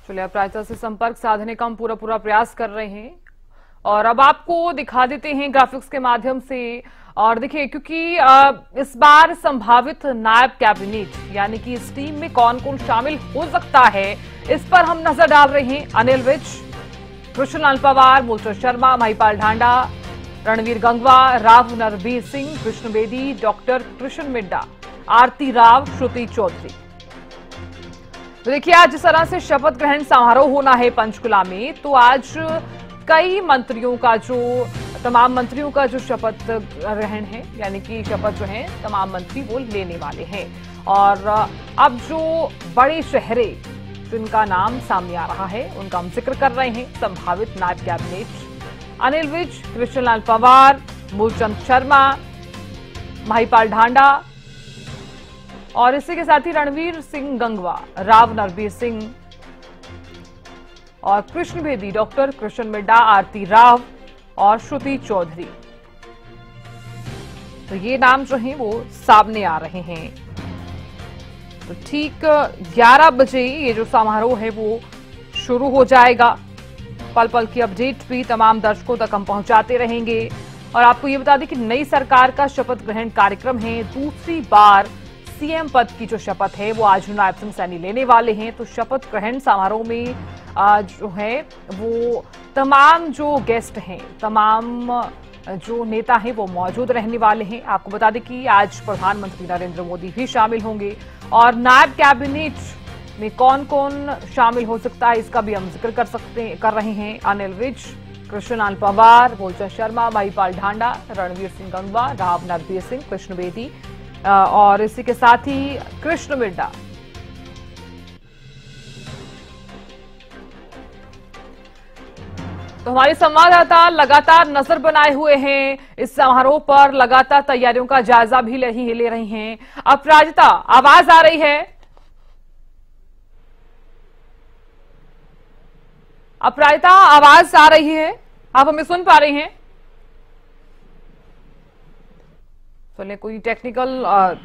चलिए अब प्रायता से संपर्क साधने का हम पूरा प्रयास कर रहे हैं और अब आपको दिखा देते हैं ग्राफिक्स के माध्यम से। और देखिए, क्योंकि इस बार संभावित नायब कैबिनेट यानी कि इस टीम में कौन कौन शामिल हो सकता है, इस पर हम नजर डाल रहे हैं। अनिल विज, कृष्णलाल पंवार, मूलचंद शर्मा, महिपाल ढांडा, रणवीर गंगवा, राव नरबीर सिंह, कृष्ण बेदी, डॉक्टर कृष्ण मिड्डा, आरती राव, श्रुति चौधरी। तो देखिए, आज जिस तरह से शपथ ग्रहण समारोह होना है पंचकुला में, तो आज कई मंत्रियों का तमाम मंत्रियों का जो शपथ ग्रहण है यानी कि शपथ जो है तमाम मंत्री वो लेने वाले हैं। और अब जो बड़े चेहरे जिनका नाम सामने आ रहा है उनका हम जिक्र कर रहे हैं। संभावित नायब कैबिनेट अनिल विज, कृष्णलाल पंवार, मूलचंद शर्मा, महिपाल ढांडा और इसी के साथ ही रणवीर सिंह गंगवा, राव नरबीर सिंह और कृष्ण बेदी, डॉक्टर कृष्ण मिड्डा, आरती राव और श्रुति चौधरी। तो ये नाम जो हैं वो सामने आ रहे हैं। तो ठीक 11 बजे ये जो समारोह है वो शुरू हो जाएगा। पल पल की अपडेट भी तमाम दर्शकों तक हम पहुंचाते रहेंगे। और आपको ये बता दें कि नई सरकार का शपथ ग्रहण कार्यक्रम है। दूसरी बार सीएम पद की जो शपथ है वो आज नायब सिंह सैनी लेने वाले हैं। तो शपथ ग्रहण समारोह में जो है वो तमाम जो गेस्ट हैं, तमाम जो नेता हैं वो मौजूद रहने वाले हैं। आपको बता दें कि आज प्रधानमंत्री नरेंद्र मोदी भी शामिल होंगे। और नायब कैबिनेट में कौन कौन शामिल हो सकता है इसका भी हम जिक्र कर रहे हैं। अनिल विज, कृष्णलाल पंवार, मूलचंद शर्मा, महिपाल ढांडा, रणवीर सिंह गंगवा, राव नरबीर सिंह, कृष्ण बेदी और इसी के साथ ही कृष्ण मिड्डा। तो हमारे संवाददाता लगातार नजर बनाए हुए हैं इस समारोह पर, लगातार तैयारियों का जायजा भी ले रही हैं। अपराजिता, आवाज आ रही है? अपराजिता, आवाज आ रही है? आप हमें सुन पा रही हैं? चलिए, कोई टेक्निकल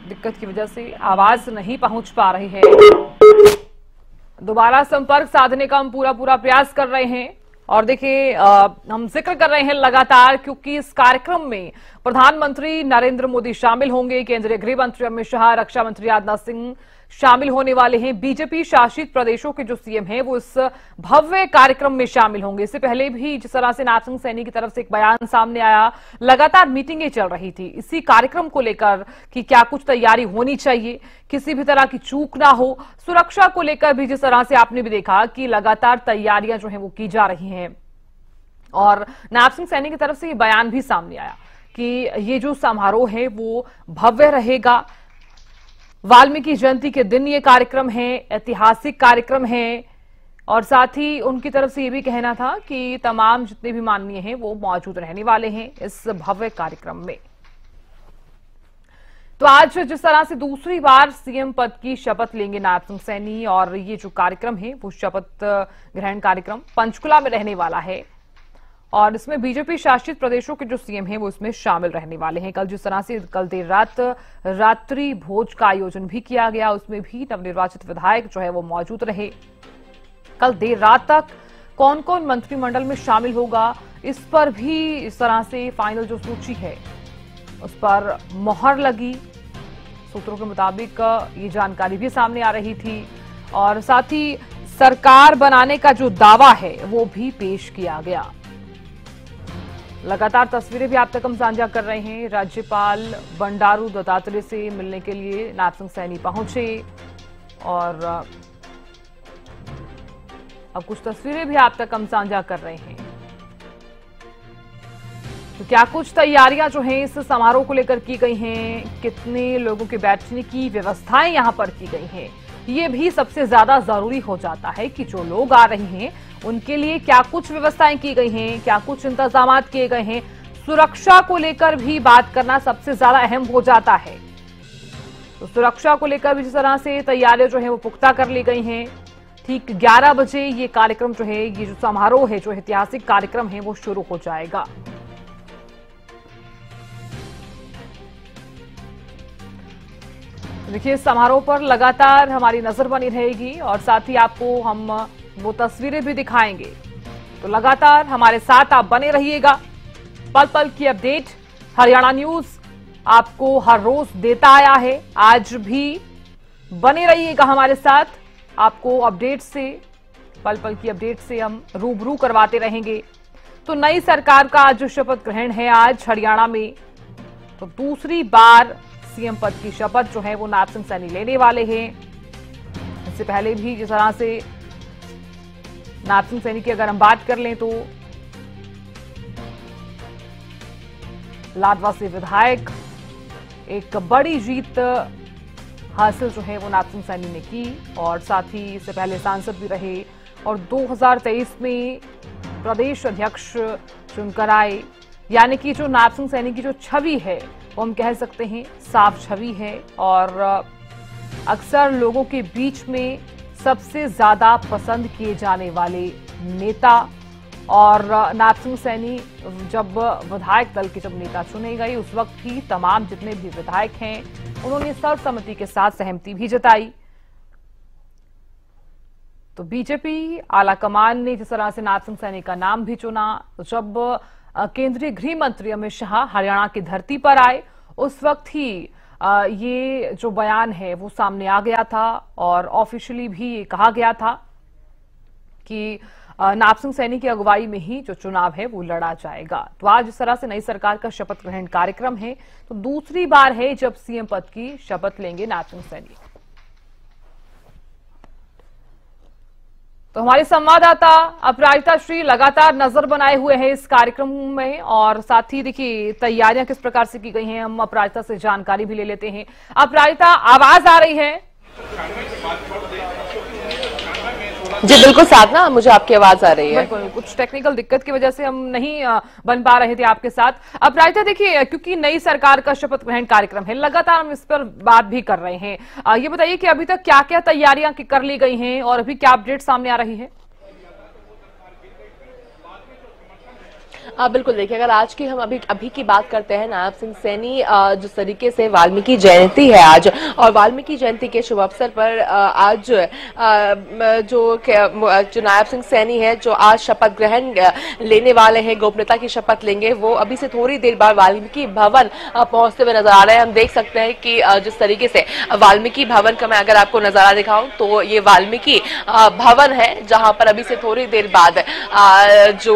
दिक्कत की वजह से आवाज नहीं पहुंच पा रही है। दोबारा संपर्क साधने का हम पूरा प्रयास कर रहे हैं। और देखिए, हम जिक्र कर रहे हैं लगातार क्योंकि इस कार्यक्रम में प्रधानमंत्री नरेंद्र मोदी शामिल होंगे, केंद्रीय गृह मंत्री अमित शाह, रक्षा मंत्री राजनाथ सिंह शामिल होने वाले हैं। बीजेपी शासित प्रदेशों के जो सीएम हैं वो इस भव्य कार्यक्रम में शामिल होंगे। इससे पहले भी जिस तरह से नायब सिंह सैनी की तरफ से एक बयान सामने आया, लगातार मीटिंगें चल रही थी इसी कार्यक्रम को लेकर कि क्या कुछ तैयारी होनी चाहिए, किसी भी तरह की चूक ना हो। सुरक्षा को लेकर भी जिस तरह से आपने भी देखा कि लगातार तैयारियां जो है वो की जा रही हैं। और नायब सिंह सैनी की तरफ से ये बयान भी सामने आया कि ये जो समारोह है वो भव्य रहेगा। वाल्मीकि जयंती के दिन ये कार्यक्रम है, ऐतिहासिक कार्यक्रम है। और साथ ही उनकी तरफ से ये भी कहना था कि तमाम जितने भी माननीय हैं वो मौजूद रहने वाले हैं इस भव्य कार्यक्रम में। तो आज जिस तरह से दूसरी बार सीएम पद की शपथ लेंगे नायब सिंह सैनी और ये जो कार्यक्रम है वो शपथ ग्रहण कार्यक्रम पंचकुला में रहने वाला है। और इसमें बीजेपी शासित प्रदेशों के जो सीएम हैं वो इसमें शामिल रहने वाले हैं। कल जिस तरह से कल देर रात रात्रि भोज का आयोजन भी किया गया, उसमें भी नवनिर्वाचित विधायक जो है वो मौजूद रहे। कल देर रात तक कौन कौन मंत्रिमंडल में शामिल होगा इस पर भी इस तरह से फाइनल जो सूची है उस पर मोहर लगी। सूत्रों के मुताबिक ये जानकारी भी सामने आ रही थी। और साथ ही सरकार बनाने का जो दावा है वो भी पेश किया गया। लगातार तस्वीरें भी आप तक हम साझा कर रहे हैं। राज्यपाल बंडारू दत्तात्रेय से मिलने के लिए नायब सिंह सैनी पहुंचे और अब कुछ तस्वीरें भी आप तक हम साझा कर रहे हैं। तो क्या कुछ तैयारियां जो हैं इस समारोह को लेकर की गई हैं, कितने लोगों के बैठने की व्यवस्थाएं यहां पर की गई हैं, ये भी सबसे ज्यादा जरूरी हो जाता है कि जो लोग आ रहे हैं उनके लिए क्या कुछ व्यवस्थाएं की गई हैं, क्या कुछ इंतजाम किए गए हैं। सुरक्षा को लेकर भी बात करना सबसे ज्यादा अहम हो जाता है। तो सुरक्षा को लेकर भी जिस तरह से तैयारियां जो है वो पुख्ता कर ली गई हैं। ठीक 11 बजे ये कार्यक्रम जो है, ये जो समारोह है, जो ऐतिहासिक कार्यक्रम है वो शुरू हो जाएगा। देखिए, समारोह पर लगातार हमारी नजर बनी रहेगी और साथ ही आपको हम वो तस्वीरें भी दिखाएंगे। तो लगातार हमारे साथ आप बने रहिएगा। पल पल की अपडेट हरियाणा न्यूज आपको हर रोज देता आया है। आज भी बने रहिएगा हमारे साथ, आपको अपडेट से, पल पल की अपडेट से हम रूबरू करवाते रहेंगे। तो नई सरकार का आज जो शपथ ग्रहण है आज हरियाणा में, तो दूसरी बार सीएम पद की शपथ जो है वो नायब सिंह सैनी लेने वाले हैं। इससे पहले भी जिस तरह से नायब सिंह सैनी की अगर हम बात कर लें तो लाडवा से विधायक एक बड़ी जीत हासिल जो है वो नायब सिंह सैनी ने की और साथ ही इससे पहले सांसद भी रहे और 2023 में प्रदेश अध्यक्ष चुनकर आए। यानी कि जो नायब सिंह सैनी की जो छवि है वो हम कह सकते हैं साफ छवि है और अक्सर लोगों के बीच में सबसे ज्यादा पसंद किए जाने वाले नेता। और नायब सिंह सैनी जब विधायक दल के जब नेता चुने गए उस वक्त ही तमाम जितने भी विधायक हैं उन्होंने सर्वसम्मति के साथ सहमति भी जताई। तो बीजेपी आलाकमान ने जिस तरह से नायब सिंह सैनी का नाम भी चुना, जब केंद्रीय गृह मंत्री अमित शाह हरियाणा की धरती पर आए उस वक्त ही ये जो बयान है वो सामने आ गया था और ऑफिशियली भी ये कहा गया था कि नायब सिंह सैनी की अगुवाई में ही जो चुनाव है वो लड़ा जाएगा। तो आज इस तरह से नई सरकार का शपथ ग्रहण कार्यक्रम है, तो दूसरी बार है जब सीएम पद की शपथ लेंगे नायब सिंह सैनी। तो हमारे संवाददाता अपराजिता श्री लगातार नजर बनाए हुए हैं इस कार्यक्रम में और साथ ही देखिए तैयारियां किस प्रकार से की गई हैं, हम अपराजिता से जानकारी भी ले लेते हैं। अपराजिता, आवाज आ रही है? जी बिल्कुल साधना, मुझे आपकी आवाज आ रही है। बिल्कुल, कुछ टेक्निकल दिक्कत की वजह से हम नहीं बन पा रहे थे आपके साथ। अपराजिता देखिए, क्योंकि नई सरकार का शपथ ग्रहण कार्यक्रम है, लगातार हम इस पर बात भी कर रहे हैं। ये बताइए कि अभी तक क्या क्या तैयारियां कर ली गई हैं और अभी क्या अपडेट सामने आ रही है? बिल्कुल देखिए, अगर आज की हम अभी की बात करते हैं, नायब सिंह सैनी जिस तरीके से वाल्मीकि जयंती है आज और वाल्मीकि जयंती के शुभ अवसर पर आज जो नायब सिंह सैनी है जो आज शपथ ग्रहण लेने वाले हैं, गोपनीयता की शपथ लेंगे, वो अभी से थोड़ी देर बाद वाल्मीकि भवन पहुंचते हुए नजर आ रहे हैं। हम देख सकते हैं कि जिस तरीके से वाल्मीकि भवन का मैं अगर आपको नजारा दिखाऊं तो ये वाल्मीकि भवन है जहां पर अभी से थोड़ी देर बाद जो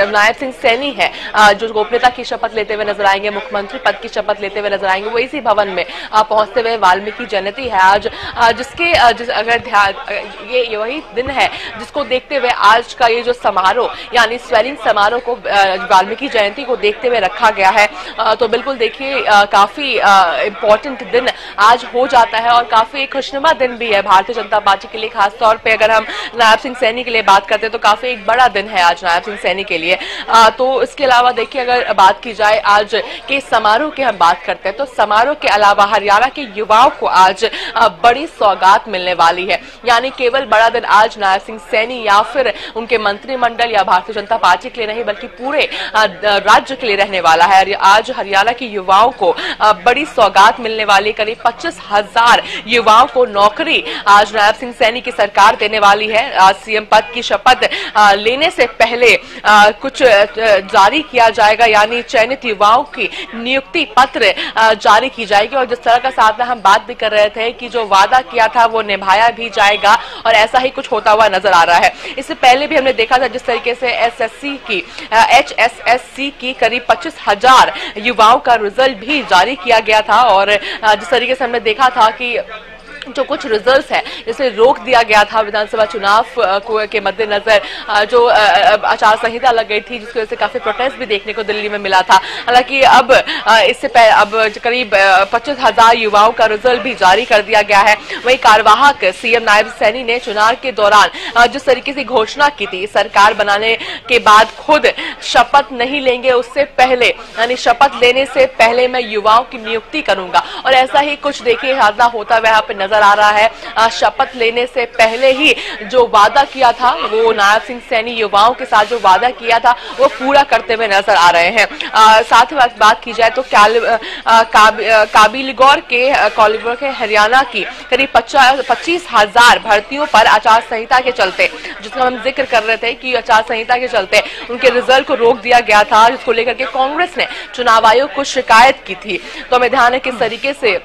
नायब सिंह सैनी है जो गोपनीयता की शपथ लेते हुए नजर आएंगे, मुख्यमंत्री पद की शपथ लेते हुए नजर आएंगे, वो इसी भवन में पहुंचते हुए वाल्मीकि जयंती है आज, अगर ध्यान ये वही दिन है जिसको देखते हुए आज का ये जो समारोह यानी स्वेलिंग समारोह को वाल्मीकि जयंती को देखते हुए रखा गया है। तो बिल्कुल देखिए काफी इंपॉर्टेंट दिन आज हो जाता है और काफी खुशनुमा दिन भी है भारतीय जनता पार्टी के लिए। खासतौर पर अगर हम नायब सिंह सैनी के लिए बात करते हैं तो काफी एक बड़ा दिन है आज नायब सिंह सैनी के लिए। तो इसके अलावा देखिए अगर बात की जाए आज के समारोह की हम बात करते हैं तो समारोह के अलावा हरियाणा के युवाओं को आज बड़ी सौगात मिलने वाली है। यानी केवल बड़ा दिन आज नायब सिंह सैनी या फिर उनके मंत्रिमंडल या भारतीय जनता पार्टी के लिए नहीं बल्कि पूरे राज्य के लिए रहने वाला है। आज हरियाणा के युवाओं को बड़ी सौगात मिलने वाली, करीब 25,000 युवाओं को नौकरी आज नायब सिंह सैनी की सरकार देने वाली है। आज सीएम पद की शपथ लेने से पहले कुछ जारी किया जाएगा, यानी चयनित युवाओं की नियुक्ति पत्र जारी की जाएगी और जिस तरह का साथ में हम बात भी कर रहे थे कि जो वादा किया था वो निभाया भी जाएगा और ऐसा ही कुछ होता हुआ नजर आ रहा है। इससे पहले भी हमने देखा था जिस तरीके से HSSC की करीब 25,000 युवाओं का रिजल्ट भी जारी किया गया था और जिस तरीके से हमने देखा था कि जो कुछ रिजल्ट्स है जिसे रोक दिया गया था विधानसभा चुनाव के मद्देनजर, जो आचार संहिता लग गई थी जिसकी वजह से काफी प्रोटेस्ट भी देखने को दिल्ली में मिला था। हालांकि अब इससे अब करीब 25,000 युवाओं का रिजल्ट भी जारी कर दिया गया है। वहीं कार्यवाहक सीएम नायब सैनी ने चुनाव के दौरान जिस तरीके से घोषणा की थी सरकार बनाने के बाद खुद शपथ नहीं लेंगे उससे पहले, यानी शपथ लेने से पहले मैं युवाओं की नियुक्ति करूंगा और ऐसा ही कुछ देखिए हादसा होता हुआ यहाँ पे नजर नजर आ रहा है। शपथ लेने से पहले ही जो वादा किया था वो नायब सिंह सैनी युवाओं के साथ जो वादा किया था वो पूरा करते हुए नजर आ रहे हैं। साथ ही बात की जाए तो काबिलगौर के हरियाणा की करीब 25,000 भर्तियों पर आचार संहिता के चलते, जिसका हम जिक्र कर रहे थे कि आचार संहिता के चलते उनके रिजल्ट को रोक दिया गया था, जिसको लेकर के कांग्रेस ने चुनाव आयोग को शिकायत की थी। तो हमें ध्यान है किस तरीके से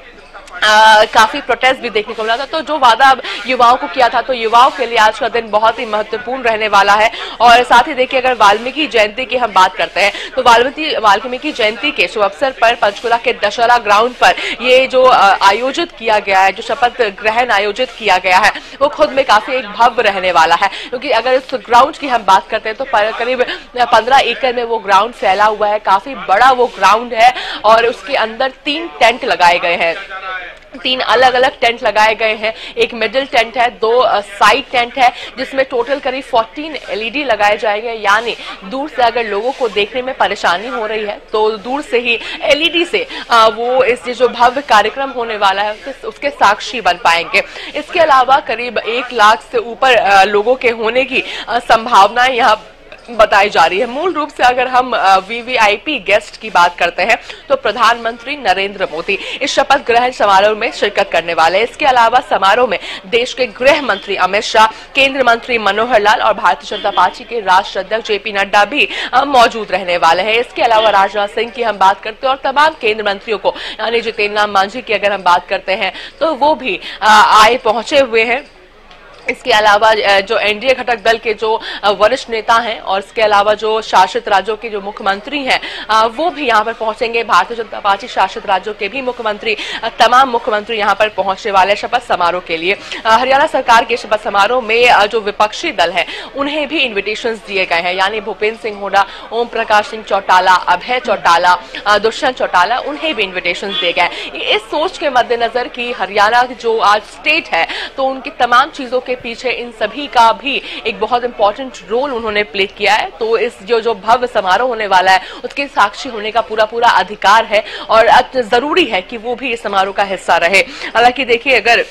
काफी प्रोटेस्ट भी देखने को मिला था। तो जो वादा युवाओं को किया था, तो युवाओं के लिए आज का दिन बहुत ही महत्वपूर्ण रहने वाला है। और साथ ही देखिए, अगर वाल्मीकि जयंती की हम बात करते हैं तो वाल्मीकि जयंती के शुभ अवसर पर पंचकुला के दशहरा ग्राउंड पर ये जो आयोजित किया गया है, जो शपथ ग्रहण आयोजित किया गया है, वो खुद में काफी एक भव्य रहने वाला है। क्योंकि अगर इस ग्राउंड की हम बात करते हैं तो करीब 15 एकड़ में वो ग्राउंड फैला हुआ है, काफी बड़ा वो ग्राउंड है। और उसके अंदर 3 टेंट लगाए गए हैं, 3 अलग अलग टेंट लगाए गए हैं। एक मिडिल टेंट है, 2 साइड टेंट है, जिसमें टोटल करीब 14 एलईडी लगाए जाएंगे। यानी दूर से अगर लोगों को देखने में परेशानी हो रही है तो दूर से ही एलईडी से वो इस जो भव्य कार्यक्रम होने वाला है उसके साक्षी बन पाएंगे। इसके अलावा करीब 1 लाख से ऊपर लोगों के होने की संभावनाएं यहाँ बताई जा रही है। मूल रूप से अगर हम वीवीआईपी गेस्ट की बात करते हैं तो प्रधानमंत्री नरेंद्र मोदी इस शपथ ग्रहण समारोह में शिरकत करने वाले हैं। इसके अलावा समारोह में देश के गृह मंत्री अमित शाह, केंद्रीय मंत्री मनोहर लाल और भारतीय जनता पार्टी के राष्ट्रीय अध्यक्ष जेपी नड्डा भी मौजूद रहने वाले हैं। इसके अलावा राजनाथ सिंह की हम बात करते हैं और तमाम केंद्रीय मंत्रियों को, यानी जितेंद्र राम मांझी की अगर हम बात करते हैं तो वो भी आए पहुंचे हुए हैं। इसके अलावा जो एनडीए घटक दल के जो वरिष्ठ नेता हैं और इसके अलावा जो शासित राज्यों के जो मुख्यमंत्री हैं वो भी यहां पर पहुंचेंगे। भारतीय जनता पार्टी शासित राज्यों के भी मुख्यमंत्री, तमाम मुख्यमंत्री यहां पर पहुंचने वाले शपथ समारोह के लिए। हरियाणा सरकार के शपथ समारोह में जो विपक्षी दल है उन्हें भी इन्विटेशंस दिए गए हैं, यानी भूपेंद्र सिंह हुड्डा, ओम प्रकाश सिंह चौटाला, अभय चौटाला, दुष्यंत चौटाला, उन्हें भी इन्विटेशंस दिए गए। इस सोच के मद्देनजर कि हरियाणा जो आज स्टेट है तो उनकी तमाम चीजों के पीछे इन सभी का भी एक बहुत इंपॉर्टेंट रोल उन्होंने प्ले किया है। तो इस जो भव्य समारोह होने वाला है उसके साक्षी होने का पूरा अधिकार है और जरूरी है कि वो भी इस समारोह का हिस्सा रहे। हालांकि देखिए, अगर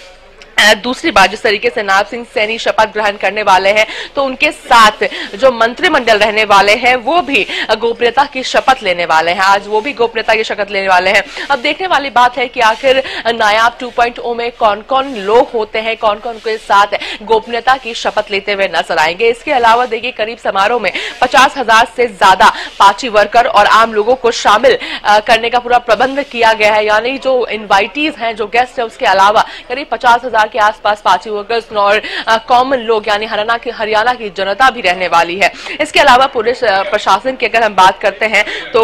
दूसरी बात, जिस तरीके से नायब सिंह सैनी शपथ ग्रहण करने वाले हैं तो उनके साथ जो मंत्रिमंडल रहने वाले हैं वो भी गोपनीयता की शपथ लेने वाले हैं। आज वो भी गोपनीयता की शपथ लेने वाले हैं। अब देखने वाली बात है कि आखिर नायाब 2.0 में कौन कौन लोग होते हैं, कौन कौन के साथ गोपनीयता की शपथ लेते हुए नजर आएंगे। इसके अलावा देखिए, करीब समारोह में 50,000 से ज्यादा पार्टी वर्कर और आम लोगों को शामिल करने का पूरा प्रबंध किया गया है। यानी जो इन्वाइटीज हैं, जो गेस्ट है, उसके अलावा करीब 50,000 के आसपास पार्टी वर्कर्स और कॉमन लोग, यानी हरियाणा की जनता भी रहने वाली है। इसके अलावा पुलिस प्रशासन की अगर हम बात करते हैं तो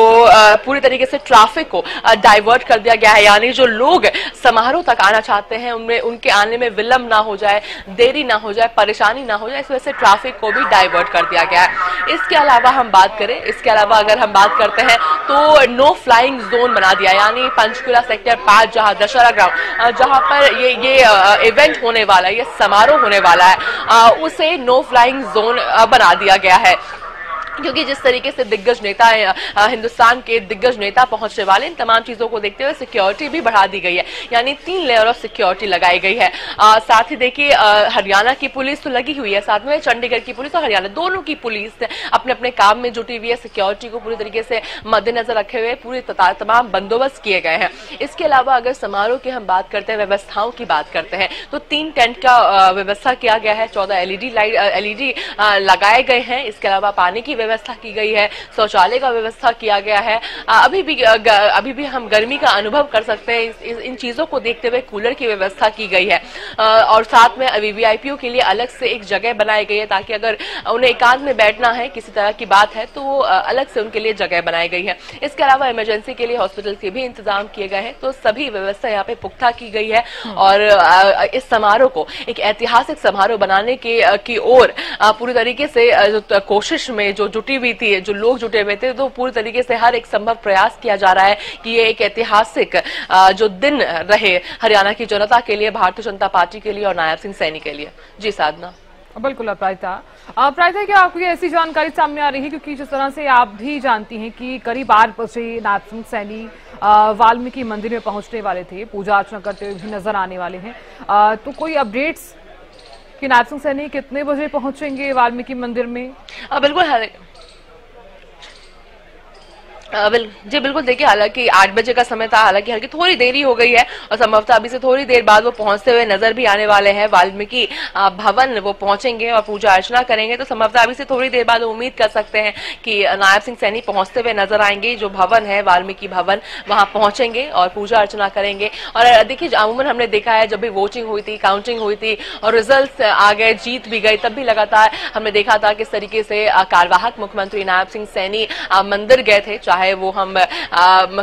पूरी तरीके से ट्रैफिक को डाइवर्ट कर दिया गया है। यानी जो लोग समारोह तक आना चाहते हैं उनके आने में विलंब ना हो जाए, देरी ना हो जाए, परेशानी ना हो जाए, इस वजह से ट्रैफिक को भी डाइवर्ट कर दिया गया है। इसके अलावा हम बात करें, इसके अलावा अगर हम बात करते हैं तो नो फ्लाइंग जोन बना दिया, यानी पंचकुला सेक्टर 5 जहां दशहरा ग्राउंड, जहां पर ये इवेंट होने वाला है, ये समारोह होने वाला है, उसे नो फ्लाइंग जोन बना दिया गया है। क्योंकि जिस तरीके से दिग्गज नेता हिंदुस्तान के दिग्गज नेता पहुंचने वाले, इन तमाम चीजों को देखते हुए सिक्योरिटी भी बढ़ा दी गई है, यानी 3 लेयर ऑफ सिक्योरिटी लगाई गई है। साथ ही देखिए, हरियाणा की पुलिस तो लगी हुई है, साथ में चंडीगढ़ की पुलिस और हरियाणा दोनों की पुलिस अपने अपने काम में जुटी हुई है। सिक्योरिटी को पूरी तरीके से मद्देनजर रखे हुए पूरी तमाम बंदोबस्त किए गए हैं। इसके अलावा अगर समारोह की हम बात करते हैं, व्यवस्थाओं की बात करते हैं, तो 3 टेंट का व्यवस्था किया गया है, 14 एलईडी लगाए गए हैं। इसके अलावा पानी की व्यवस्था की गई है, शौचालय का व्यवस्था किया गया है। अभी भी हम गर्मी का अनुभव कर सकते हैं। इन चीजों को देखते हुए कूलर की व्यवस्था की गई है और साथ में वीवीआईपीओ के लिए अलग से एक जगह बनाई गई है, ताकि अगर उन्हें एकांत में बैठना है, किसी तरह की बात है, तो वो अलग से उनके लिए जगह बनाई गई है। इसके अलावा इमरजेंसी के लिए हॉस्पिटल के भी इंतजाम किए गए हैं। तो सभी व्यवस्था यहाँ पे पुख्ता की गई है और इस समारोह को एक ऐतिहासिक समारोह बनाने की ओर पूरी तरीके से कोशिश में जो जुटी हुई थी, जो लोग जुटे हुए थे, तो पूरी तरीके से हर एक संभव प्रयास किया जा रहा है कि ये एक ऐतिहासिक जो दिन रहे हरियाणा की जनता के लिए, भारतीय जनता पार्टी के लिए और नायब सिंह सैनी के लिए। जी साधना। बिल्कुल अपराजिता। अपराजिता, क्या आपको ये ऐसी जानकारी सामने आ रही है, क्योंकि जिस तरह से आप भी जानती हैं कि करीब 8 बजे नायब सिंह सैनी वाल्मीकि मंदिर में पहुंचने वाले थे, पूजा अर्चना करते हुए भी नजर आने वाले हैं, तो कोई अपडेट्स कि नायब सिंह सैनी कितने बजे पहुंचेंगे वाल्मीकि मंदिर में? बिल्कुल जी बिल्कुल, देखिए हालांकि 8 बजे का समय था, हालांकि हल्की थोड़ी देरी हो गई है और संभवतः अभी से थोड़ी देर बाद वो पहुंचते हुए नजर भी आने वाले हैं वाल्मीकि भवन। वो पहुंचेंगे और पूजा अर्चना करेंगे, तो संभवतः अभी से थोड़ी देर बाद उम्मीद कर सकते हैं कि नायब सिंह सैनी पहुंचते हुए नजर आएंगे। जो भवन है वाल्मीकि भवन, वहां पहुंचेंगे और पूजा अर्चना करेंगे। और देखिए अमूमन हमने देखा है जब भी वोटिंग हुई थी, काउंटिंग हुई थी और रिजल्ट आ गए, जीत भी गई, तब भी लगातार हमने देखा था किस तरीके से कार्यवाहक मुख्यमंत्री नायब सिंह सैनी मंदिर गए थे। चाहे वो हम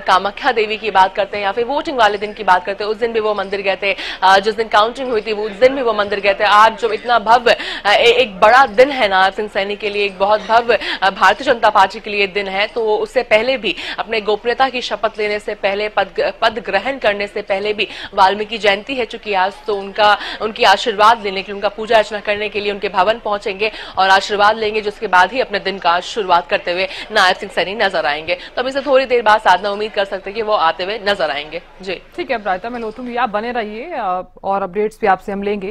कामाख्या देवी की बात करते हैं या फिर वोटिंग वाले दिन की बात करते हैं, उस दिन भी वो मंदिर गए थे। जिस दिन काउंटिंग हुई थी उस दिन भी वो मंदिर गए थे। आज जो इतना भव्य एक बड़ा दिन है नायब सिंह सैनी के लिए, एक बहुत भव्य भारतीय जनता पार्टी के लिए दिन है, तो उससे पहले भी अपने गोपनीयता की शपथ लेने से पहले, पद ग्रहण करने से पहले भी वाल्मीकि जयंती है चूंकि आज, तो उनकी आशीर्वाद लेने के लिए, उनका पूजा अर्चना करने के लिए उनके भवन पहुंचेंगे और आशीर्वाद लेंगे, जिसके बाद ही अपने दिन का शुरुआत करते हुए नायब सिंह सैनी नजर आएंगे। तो अभी से थोड़ी देर बाद साधना उम्मीद कर सकते हैं कि वो आते हुए नजर आएंगे। जी ठीक है अपराजिता, मैं लौटूंगी, आप बने रहिए और अपडेट्स भी आपसे हम लेंगे।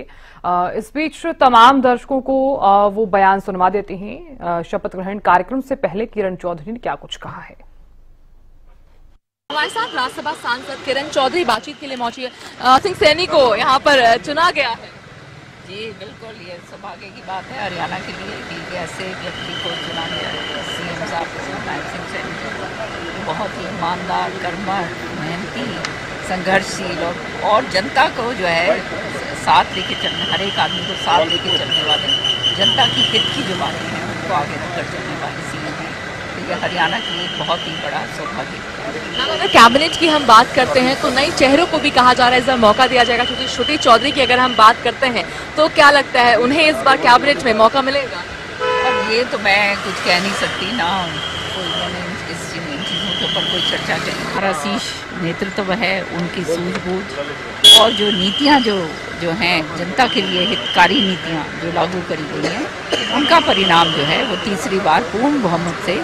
इस बीच तमाम दर्शकों को वो बयान सुनवा देते हैं शपथ ग्रहण कार्यक्रम से पहले किरण चौधरी ने क्या कुछ कहा है। हमारे साथ राज्यसभा सांसद किरण चौधरी बातचीत के लिए पहुंची है। सिंह सैनी को यहाँ पर चुना गया है। जी बिल्कुल, ये सौभाग्य की बात है हरियाणा के लिए कि ऐसे व्यक्ति को चुना गया है। सीएम साहब नायब सिंह सैनी बहुत ही ईमानदार, कर्मठ, मेहनती, संघर्षशील और जनता को जो है साथ लेके चलने, हर एक आदमी को साथ लेके चलने वाले, जनता की हित की जो बातें हैं उनको आगे रखकर चलने वाले सीएम हैं। तो ये हरियाणा के लिए बहुत ही बड़ा सौभाग्य है। अगर कैबिनेट की हम बात करते हैं तो नई चेहरों को भी कहा जा रहा है इस बार मौका दिया जाएगा, क्योंकि श्रुति चौधरी की अगर हम बात करते हैं तो क्या लगता है उन्हें इस बार कैबिनेट में मौका मिलेगा? अब ये तो मैं कुछ कह नहीं सकती ना, कोई मैंने इन चीज़ों के ऊपर कोई चर्चा की। हमारा शीर्ष नेतृत्व है, उनकी सूझबूझ और जो नीतियाँ जो हैं जनता के लिए हितकारी नीतियाँ जो लागू करी गई हैं, उनका परिणाम जो है वो तीसरी बार पूर्ण बहुमत से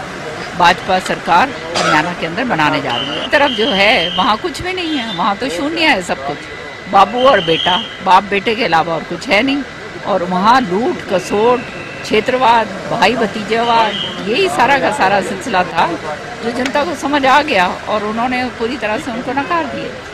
भाजपा सरकार हरियाणा के अंदर बनाने जा रही है। तरफ जो है वहाँ कुछ भी नहीं है, वहाँ तो शून्य है सब कुछ, बाबू और बेटा, बाप बेटे के अलावा और कुछ है नहीं। और वहाँ लूट खसोट, क्षेत्रवाद, भाई भतीजावाद, यही सारा का सारा सिलसिला था जो जनता को समझ आ गया और उन्होंने पूरी तरह से उनको नकार दिया।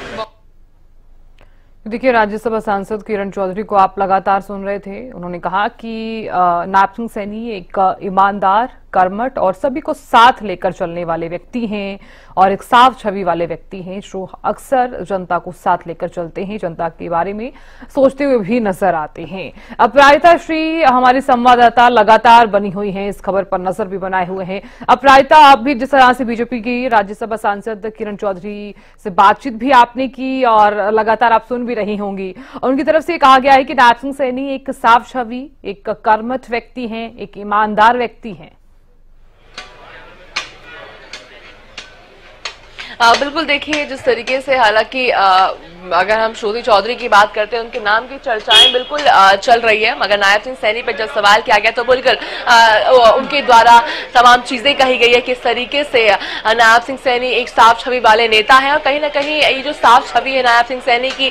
देखिए राज्यसभा सांसद किरण चौधरी को आप लगातार सुन रहे थे, उन्होंने कहा कि नायब सिंह सैनी एक ईमानदार, कर्मठ और सभी को साथ लेकर चलने वाले व्यक्ति हैं और एक साफ छवि वाले व्यक्ति हैं जो अक्सर जनता को साथ लेकर चलते हैं, जनता के बारे में सोचते हुए भी नजर आते हैं। अपराजिता श्री हमारी संवाददाता लगातार बनी हुई हैं, इस खबर पर नजर भी बनाए हुए हैं। अपराजिता, आप भी जिस तरह से बीजेपी की राज्यसभा सांसद किरण चौधरी से बातचीत भी आपने की और लगातार आप सुन भी रही होंगी, और उनकी तरफ से कहा गया है कि नायब सिंह सैनी एक साफ छवि, एक कर्मठ व्यक्ति हैं, एक ईमानदार व्यक्ति हैं। बिल्कुल, देखिए जिस तरीके से हालांकि अगर हम श्रुति चौधरी की बात करते हैं, उनके नाम की चर्चाएं बिल्कुल चल रही है, मगर नायब सिंह सैनी पर जब सवाल किया गया तो बिल्कुल उनके द्वारा तमाम चीजें कही गई है किस तरीके से नायब सिंह सैनी एक साफ छवि वाले नेता हैं और कहीं ना कहीं ये जो साफ छवि है नायब सिंह सैनी की,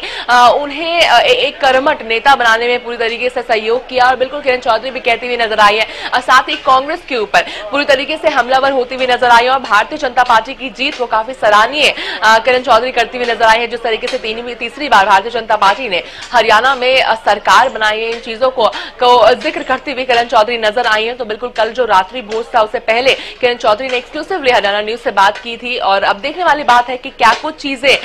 उन्हें एक कर्मठ नेता बनाने में पूरी तरीके से सहयोग किया। और बिल्कुल किरण चौधरी भी कहती हुई नजर आई है और साथ ही कांग्रेस के ऊपर पूरी तरीके से हमलावर होती हुई नजर आई और भारतीय जनता पार्टी की जीत को काफी सराहनीय किरण चौधरी करती हुई नजर आई है। जिस तरीके से तीसरी बार भारतीय जनता पार्टी ने हरियाणा में सरकार बनाई है, इन चीजों को जिक्र करती हुई किरण चौधरी नजर आई है। तो बिल्कुल कल जो रात्रि भोज था उससे पहले किरण चौधरी ने एक्सक्लूसिवली हरियाणा न्यूज से बात की थी और अब देखने वाली बात है कि क्या कुछ चीजें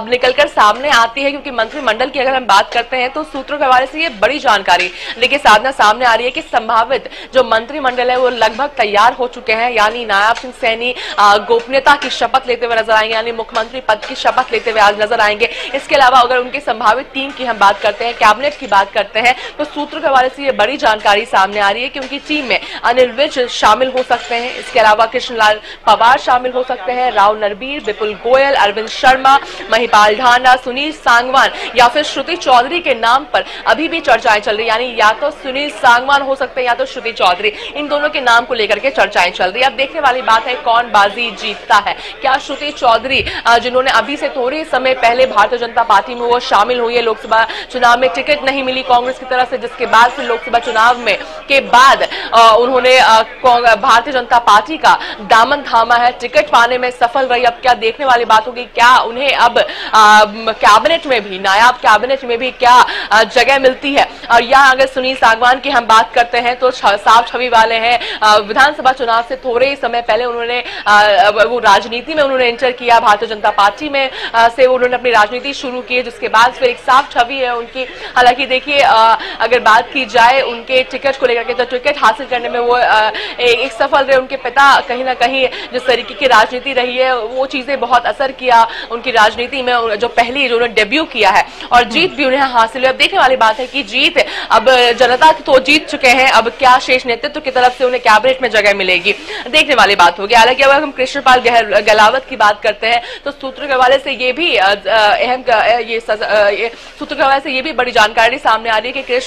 निकलकर सामने आती है, क्योंकि मंत्रिमंडल की अगर हम बात करते हैं तो सूत्रों के हवाले से ये बड़ी जानकारी देखिए सामने आ रही है कि संभावित जो मंत्रिमंडल है वो लगभग तैयार हो चुके हैं, यानी नायब सिंह सैनी गोपनीयता की शपथ लेते हुए नजर आएंगे, यानी मुख्यमंत्री पद की शपथ लेते हुए आज नजर आएंगे। इसके अलावा अगर उनके संभावित टीम की हम बात करते हैं, कैबिनेट की बात करते हैं, तो सूत्रों के हवाले से ये बड़ी जानकारी सामने आ रही है कि उनकी टीम में अनिल विज शामिल हो सकते हैं। इसके अलावा कृष्णलाल पवार शामिल हो सकते हैं, राव नरबीर, विपुल गोयल, अरविंद शर्मा, महिपाल ढांडा, सुनील सांगवान या फिर श्रुति चौधरी के नाम पर अभी भी चर्चाएं चल रही, यानी या तो सुनील सांगवान हो सकते हैं या तो श्रुति चौधरी, इन दोनों के नाम को लेकर के चर्चाएं चल रही है। अब देखने वाली बात है कौन बाजी जीतता है। क्या श्रुति चौधरी, जिन्होंने अभी से थोड़े समय पहले भारतीय जनता पार्टी में वो शामिल हुई है, लोकसभा चुनाव में टिकट नहीं मिली कांग्रेस की तरफ से, जिसके बाद फिर लोकसभा चुनाव में के बाद उन्होंने भारतीय जनता पार्टी का दामन थामा है, टिकट पाने में सफल रही। अब क्या देखने वाली बात होगी, क्या उन्हें अब कैबिनेट में भी, नायाब कैबिनेट में भी क्या जगह मिलती है। और या अगर सुनील सांगवान की हम बात करते हैं तो साफ छवि वाले हैं, विधानसभा चुनाव से थोड़े समय पहले उन्होंने वो राजनीति में उन्होंने एंटर किया, भारतीय जनता पार्टी में से उन्होंने अपनी राजनीति शुरू की, जिसके बाद फिर एक साफ छवि है उनकी। हालांकि देखिए अगर बात की जाए उनके टिकट को लेकर के, तो टिकट हासिल करने में वो एक सफल रहे। उनके पिता कहीं ना कहीं जिस तरीके की राजनीति रही है वो चीजें बहुत असर किया उनकी राजनीति में, जो पहली जो उन्होंने डेब्यू किया है, और जीत भी उन्हें हासिल हुई। अब देखने वाली बात है कि जीत, अब जनता तो जीत चुके हैं, अब क्या शेष नेतृत्व की तरफ से उन्हें कैबिनेट में जगह मिलेगी, देखने वाली बात होगी। हालांकि अगर हम कृष्णपाल गहलावत की बात करते हैं तो सूत्रों के हवाले से ये भी सूत्रों के हवाले से ये भी बड़ी जानकारी सामने आ रही है कि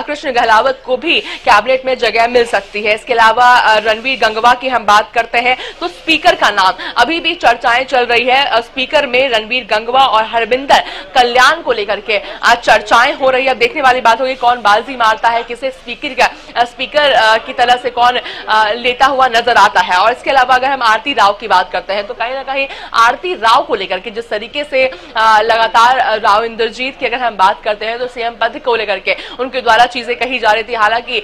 कृष्ण गहलावत को भी कैबिनेट में जगह मिल सकती है। इसके अलावा रणवीर गंगवा की हम बात करते हैं तो स्पीकर का नाम अभी भी चर्चाएं चल रही है। स्पीकर में रणवीर गंगवा और हरविंदर कल्याण को लेकर के आज चर्चाएं हो रही है। अब देखने वाली बात होगी कौन बाजी मारता है, किसे स्पीकर की तरह से कौन लेता हुआ नजर आता है। और इसके अलावा अगर हम आरती राव की बात करते हैं तो कहीं ना कहीं आरती राव को लेकर के जिस तरीके से लगातार राव इंद्रजीत की अगर हम बात करते हैं तो सीएम पद को लेकर के उनके द्वारा चीजें कही जा रही थी। हालांकि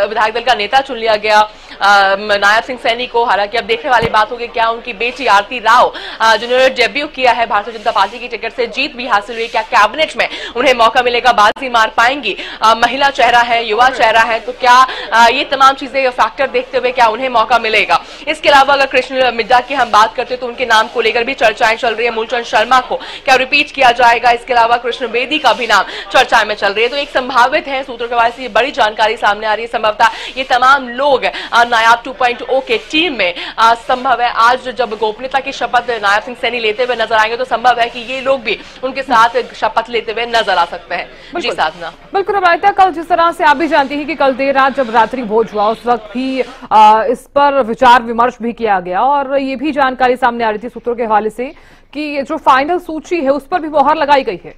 विधायक दल का नेता चुन लिया गया नायब सिंह सैनी को। हालांकि अब देखने वाली बात होगी क्या उनकी बेटी आरती राव, जिन्होंने डेब्यू किया है भारतीय जनता पार्टी की टिकट से, जीत भी हासिल हुई, क्या कैबिनेट में उन्हें मौका मिलेगा, बाजी मार पाएंगी। महिला चेहरा है, युवा चेहरा है, तो क्या ये तमाम चीजें फैक्टर देखते हुए क्या उन्हें मौका मिलेगा। इसके अलावा अगर कृष्ण मिड्डा की हम बात करते हैं तो उनके नाम को लेकर भी चर्चाएं चल रही है। मूलचंद शर्मा को क्या रिपीट किया जाएगा, इसके अलावा कृष्ण बेदी का भी नाम चर्चा में चल रही है। तो एक संभावित है, सूत्रों के हवाले से बड़ी जानकारी सामने आ रही है। संभवतः ये तमाम लोग नायाब 2.0 के टीम में संभव है आज जब गोपनीयता की शपथ नायब सिंह सैनी लेते हुए नजर आएंगे तो संभव है कि ये लोग भी उनके साथ शपथ लेते हुए नजर आ सकते हैं। जी साधना, बिल्कुल अमृता, कल जिस तरह से आप भी जानती हैं कि कल देर रात जब रात्रि भोज हुआ उस वक्त भी इस पर विचार विमर्श भी किया गया और ये भी जानकारी सामने आ रही थी सूत्रों के हवाले से कि जो फाइनल सूची है उस पर भी मोहर लगाई गई है।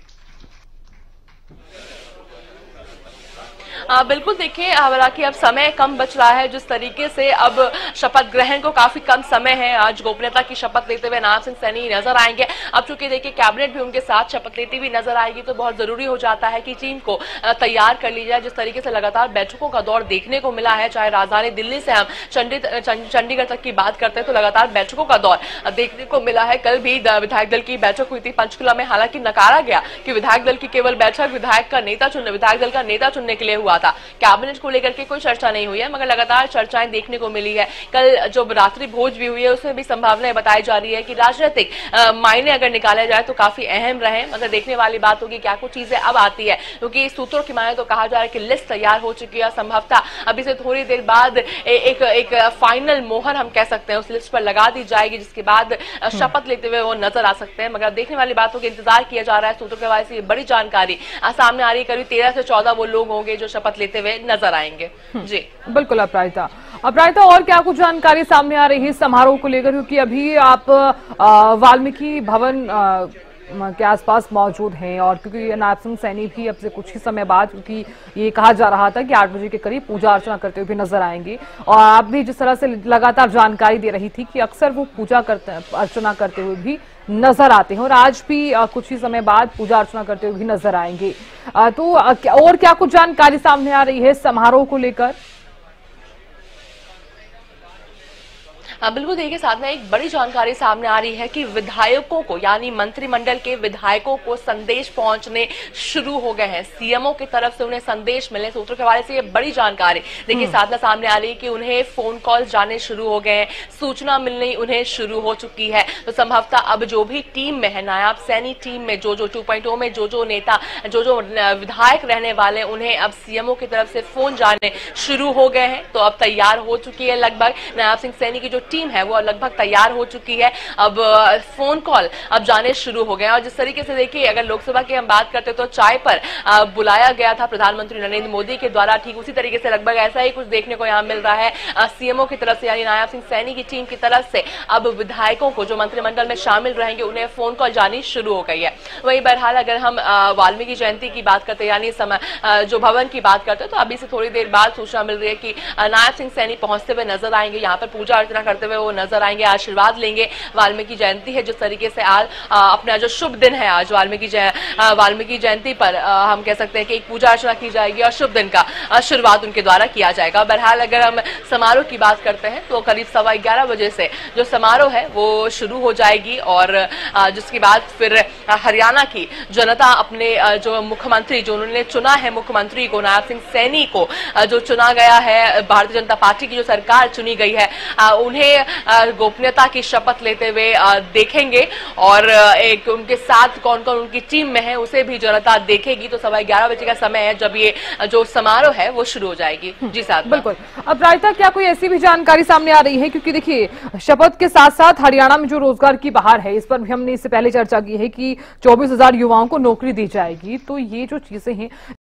बिल्कुल, देखिए हालांकि अब समय कम बच रहा है, जिस तरीके से अब शपथ ग्रहण को काफी कम समय है। आज गोपनीयता की शपथ लेते हुए नायब सिंह सैनी नजर आएंगे। अब चूंकि देखिए कैबिनेट भी उनके साथ शपथ लेती हुई नजर आएगी तो बहुत जरूरी हो जाता है कि टीम को तैयार कर ली जाए। जिस तरीके से लगातार बैठकों का दौर देखने को मिला है, चाहे राजधानी दिल्ली से हम चंडीगढ़ तक की बात करते हैं तो लगातार बैठकों का दौर देखने को मिला है। कल भी विधायक दल की बैठक हुई थी पंचकुला में, हालांकि नकारा गया कि विधायक दल की केवल बैठक विधायक दल का नेता चुनने के लिए हुआ था। कैबिनेट को लेकर के कोई चर्चा नहीं हुई है, मगर लगातार चर्चाएं देखने को मिली है। कल जो रात्रि भोज भी हुई है उसमें भी संभावनाएं बताई जा रही है कि राजनीतिक मायने अगर निकाले जाए तो काफी अहम रहे, मगर देखने वाली बात होगी क्या कुछ चीजें अब आती है, क्योंकि सूत्रों की माने तो कहा जा रहा है कि लिस्ट तैयार हो चुकी है। संभवतः अभी से थोड़ी देर बाद एक फाइनल मोहर हम कह सकते हैं उस लिस्ट पर लगा दी जाएगी, जिसके बाद शपथ लेते हुए वो नजर आ सकते हैं। मगर देखने वाली बात होगी, इंतजार किया जा रहा है। सूत्रों के हवाले से बड़ी जानकारी सामने आ रही है, करीब 13 से 14 वो लोग होंगे जो शपथ लेते हुए नजर आएंगे। जी बिल्कुल अपराजिता, और क्या कुछ जानकारी सामने आ रही है समारोह को लेकर, क्योंकि अभी आप वाल्मीकि भवन के आसपास मौजूद हैं और क्योंकि नायब सिंह सैनी भी अब से कुछ ही समय बाद, क्योंकि ये कहा जा रहा था कि 8 बजे के करीब पूजा अर्चना करते हुए भी नजर आएंगे और आप भी जिस तरह से लगातार जानकारी दे रही थी कि अक्सर वो पूजा अर्चना करते हुए भी नजर आते हैं और आज भी कुछ ही समय बाद पूजा अर्चना करते हुए भी नजर आएंगे। तो और क्या कुछ जानकारी सामने आ रही है समारोह को लेकर? बिल्कुल देखिए, साथ में एक बड़ी जानकारी सामने आ रही है कि विधायकों को यानी मंत्रिमंडल के विधायकों को संदेश पहुंचने शुरू हो गए हैं। सीएमओ की तरफ से उन्हें संदेश मिले, सूत्रों के हवाले से ये बड़ी जानकारी देखिए साथ में सामने आ रही है कि उन्हें फोन कॉल जाने शुरू हो गए हैं, सूचना मिलनी उन्हें शुरू हो चुकी है। तो संभवतः अब जो भी टीम में है, नायब सैनी टीम में जो 2.0 में जो नेता जो विधायक रहने वाले, उन्हें अब सीएमओ की तरफ से फोन जाने शुरू हो गए हैं। तो अब तैयार हो चुकी है लगभग नायब सिंह सैनी की जो टीम है वो लगभग तैयार हो चुकी है। अब फोन कॉल अब जाने शुरू हो गए हैं। और जिस तरीके से देखिए, अगर लोकसभा की हम बात करते तो चाय पर बुलाया गया था प्रधानमंत्री नरेंद्र मोदी के द्वारा, ठीक उसी तरीके से लगभग ऐसा ही कुछ देखने को यहाँ मिल रहा है। सीएमओ की तरफ से यानी नायब सिंह सैनी की टीम की तरफ से अब विधायकों को जो मंत्रिमंडल में शामिल रहेंगे उन्हें फोन कॉल जानी शुरू हो गई है। वही बहरहाल अगर हम वाल्मीकि जयंती की बात करते यानी जो भवन की बात करते तो अभी से थोड़ी देर बाद सूचना मिल रही है कि नायब सिंह सैनी पहुंचते हुए नजर आएंगे, यहाँ पर पूजा अर्चना करते हुए वो नजर आएंगे, आशीर्वाद लेंगे। वाल्मीकि जयंती है, जिस तरीके से आज अपना जो शुभ दिन है, आज वाल्मीकि जयंती पर हम कह सकते हैं कि एक पूजा अर्चना की जाएगी और शुभ दिन का शुरुआत उनके द्वारा किया जाएगा। बहरहाल अगर हम समारोह की बात करते हैं तो करीब 11:15 बजे से जो समारोह है वो शुरू हो जाएगी और जिसके बाद फिर हरियाणा की जनता अपने जो मुख्यमंत्री जो उन्होंने चुना है, मुख्यमंत्री को नायब सिंह सैनी को जो चुना गया है, भारतीय जनता पार्टी की जो सरकार चुनी गई है, उन्हें गोपनीयता की शपथ लेते हुए देखेंगे और एक उनके साथ कौन कौन उनकी टीम में है उसे भी जनता देखेगी। तो 11:15 बजे का समय है जब ये जो समारोह है वो शुरू हो जाएगी। जी साथ बिल्कुल। अब रायता, क्या कोई ऐसी भी जानकारी सामने आ रही है, क्योंकि देखिए शपथ के साथ साथ हरियाणा में जो रोजगार की बहार है, इस पर भी हमने इससे पहले चर्चा की है कि 24,000 युवाओं को नौकरी दी जाएगी। तो ये जो चीजें हैं